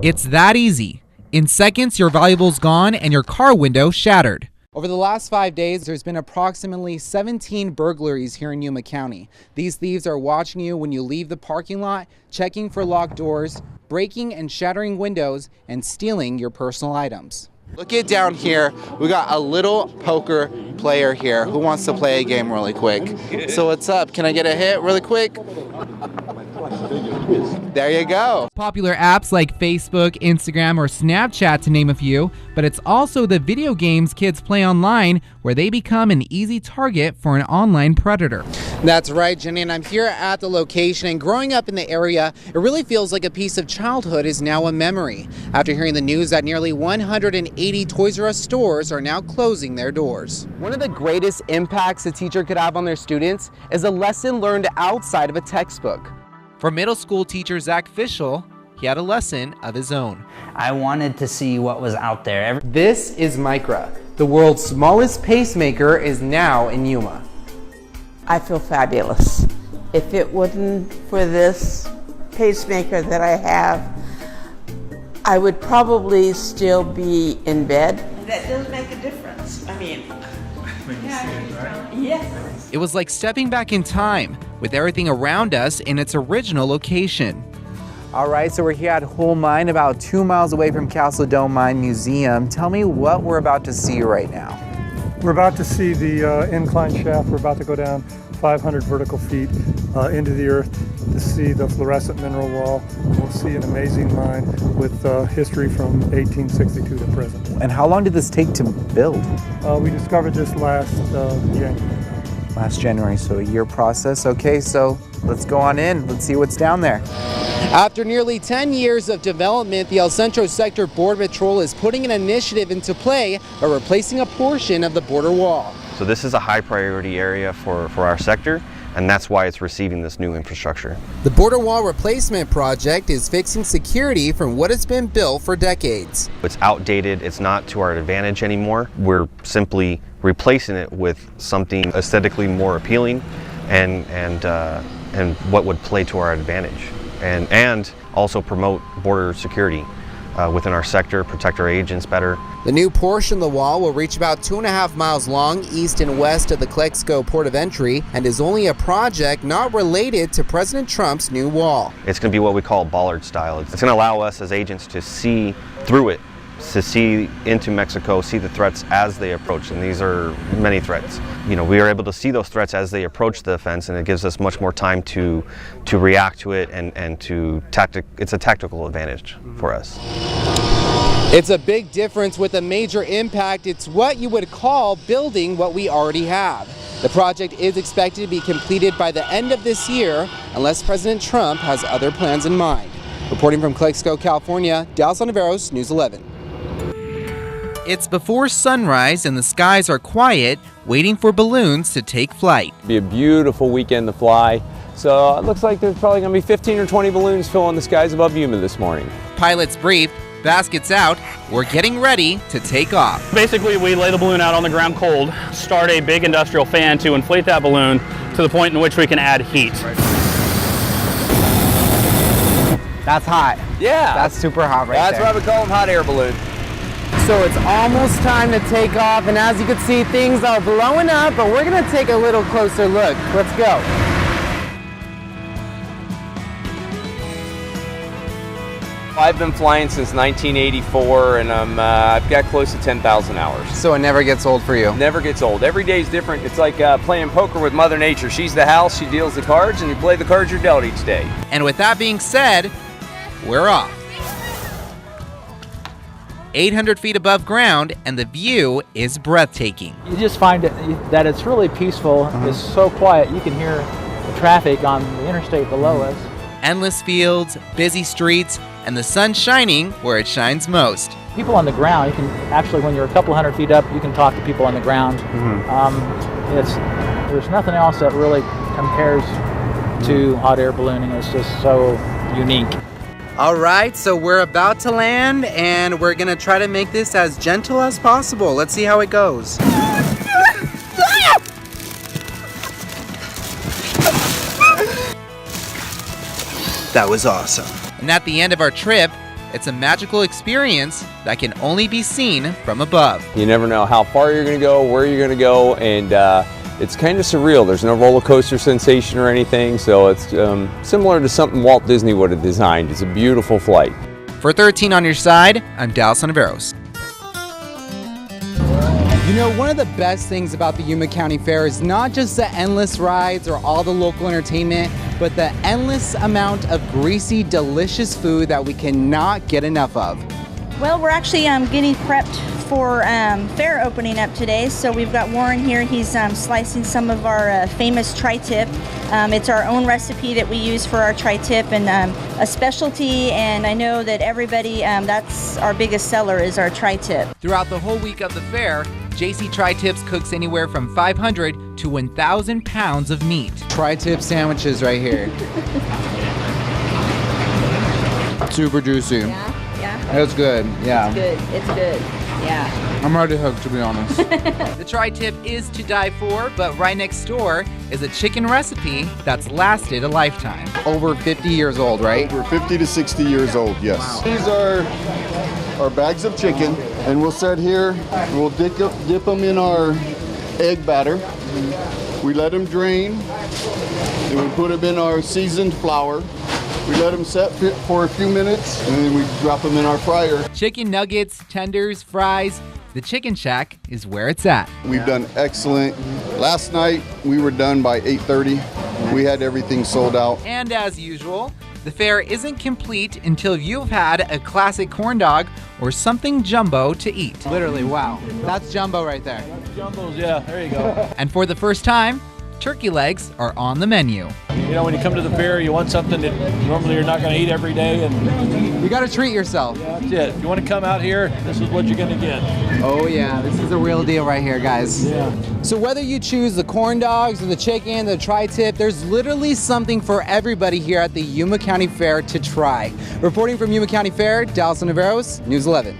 It's that easy. In seconds, your valuables gone and your car window shattered. Over the last 5 days, there's been approximately 17 burglaries here in Yuma County. These thieves are watching you when you leave the parking lot, checking for locked doors, breaking and shattering windows, and stealing your personal items. Look at down here, we got a little poker player here who wants to play a game really quick. So what's up? Can I get a hit really quick? There you go. Popular apps like Facebook, Instagram, or Snapchat to name a few, but it's also the video games kids play online where they become an easy target for an online predator. That's right, Jenny, and I'm here at the location, and growing up in the area, it really feels like a piece of childhood is now a memory. After hearing the news that nearly 180 Toys R Us stores are now closing their doors. One of the greatest impacts a teacher could have on their students is a lesson learned outside of a textbook. For middle school teacher Zach Fischel, he had a lesson of his own. I wanted to see what was out there. This is Micra. The world's smallest pacemaker is now in Yuma. I feel fabulous. If it wasn't for this pacemaker that I have, I would probably still be in bed. That does make a difference. I mean, yes. It was like stepping back in time with everything around us in its original location. All right, so we're here at Hull Mine, about 2 miles away from Castle Dome Mine Museum. Tell me what we're about to see right now. We're about to see the incline shaft. We're about to go down 500 vertical feet into the earth to see the fluorescent mineral wall. We'll see an amazing mine with history from 1862 to present. And how long did this take to build? We discovered this last January. Last January, so a year process. Okay, so let's go on in. Let's see what's down there. After nearly 10 years of development, the El Centro Sector Border Patrol is putting an initiative into play by replacing a portion of the border wall. So this is a high priority area for our sector, and that's why it's receiving this new infrastructure. The border wall replacement project is fixing security from what has been built for decades. It's outdated, it's not to our advantage anymore. We're simply replacing it with something aesthetically more appealing and what would play to our advantage. And also promote border security within our sector, protect our agents better. The new portion of the wall will reach about 2.5 miles long east and west of the Clexco port of entry and is only a project not related to President Trump's new wall. It's going to be what we call bollard style. It's going to allow us as agents to see through it, to see into Mexico, see the threats as they approach, and these are many threats. You know, we are able to see those threats as they approach the fence, and it gives us much more time to react to it and to it's a tactical advantage for us. It's a big difference with a major impact. It's what you would call building what we already have. The project is expected to be completed by the end of this year, unless President Trump has other plans in mind. Reporting from Clexco, California, Dallis Ontiveros, News 11. It's before sunrise and the skies are quiet, waiting for balloons to take flight. It'll be a beautiful weekend to fly. So it looks like there's probably going to be 15 or 20 balloons filling the skies above Yuma this morning. Pilots briefed, baskets out, we're getting ready to take off. Basically, we lay the balloon out on the ground cold, start a big industrial fan to inflate that balloon to the point in which we can add heat. That's hot. Yeah. That's super hot right That's there. why we call them hot air balloons. So it's almost time to take off, and as you can see, things are blowing up, but we're gonna take a little closer look. Let's go. I've been flying since 1984, and I've got close to 10,000 hours. So it never gets old for you? Never gets old. Every day is different. It's like playing poker with Mother Nature. She's the house, she deals the cards, and you play the cards you're dealt each day. And with that being said, we're off. 800 feet above ground, and the view is breathtaking. You just find that it's really peaceful. It's so quiet. You can hear the traffic on the interstate below us. Endless fields, busy streets, and the sun shining where it shines most. People on the ground, you can actually, when you're a couple hundred feet up, you can talk to people on the ground. There's nothing else that really compares to hot air ballooning. It's just so unique. All right, so we're about to land, and we're gonna try to make this as gentle as possible. Let's see how it goes. That was awesome. And at the end of our trip, It's a magical experience that can only be seen from above. You never know how far you're going to go, where you're going to go, and it's kind of surreal. There's no roller coaster sensation or anything, so it's similar to something Walt Disney would have designed. It's a beautiful flight. For 13 on your side, I'm Dallis Ontiveros. You know, one of the best things about the Yuma County Fair is not just the endless rides or all the local entertainment, but the endless amount of greasy, delicious food that we cannot get enough of. Well, we're actually getting prepped for fair opening up today. So we've got Warren here. He's slicing some of our famous tri-tip. It's our own recipe that we use for our tri-tip, and a specialty, and I know that everybody, that's our biggest seller is our tri-tip. Throughout the whole week of the fair, JC Tri-Tips cooks anywhere from 500 to 1,000 pounds of meat. Tri-tip sandwiches right here. Super juicy. Yeah. It's good, yeah. It's good, yeah. I'm already hooked, to be honest. The tri-tip is to die for, but right next door is a chicken recipe that's lasted a lifetime. Over 50 years old, right? Over 50 to 60 years old, yes. Wow. These are our bags of chicken, and we'll set here, we'll dip them in our egg batter. We let them drain, and we put them in our seasoned flour. We let them set for a few minutes, and then we drop them in our fryer. Chicken nuggets, tenders, fries. The Chicken Shack is where it's at. We've done excellent. Last night, we were done by 8:30. We had everything sold out. And as usual, the fair isn't complete until you've had a classic corn dog or something jumbo to eat. Literally, wow. That's jumbo right there. Jumbos, yeah, there you go. And for the first time, turkey legs are on the menu. You know, when you come to the fair, you want something that normally you're not going to eat every day, and you got to treat yourself. Yeah, that's it. If you want to come out here, this is what you're going to get. Oh yeah, this is a real deal right here, guys. Yeah. So whether you choose the corn dogs or the chicken, the tri-tip, there's literally something for everybody here at the Yuma County Fair to try. Reporting from Yuma County Fair, Dallis Ontiveros, News 11.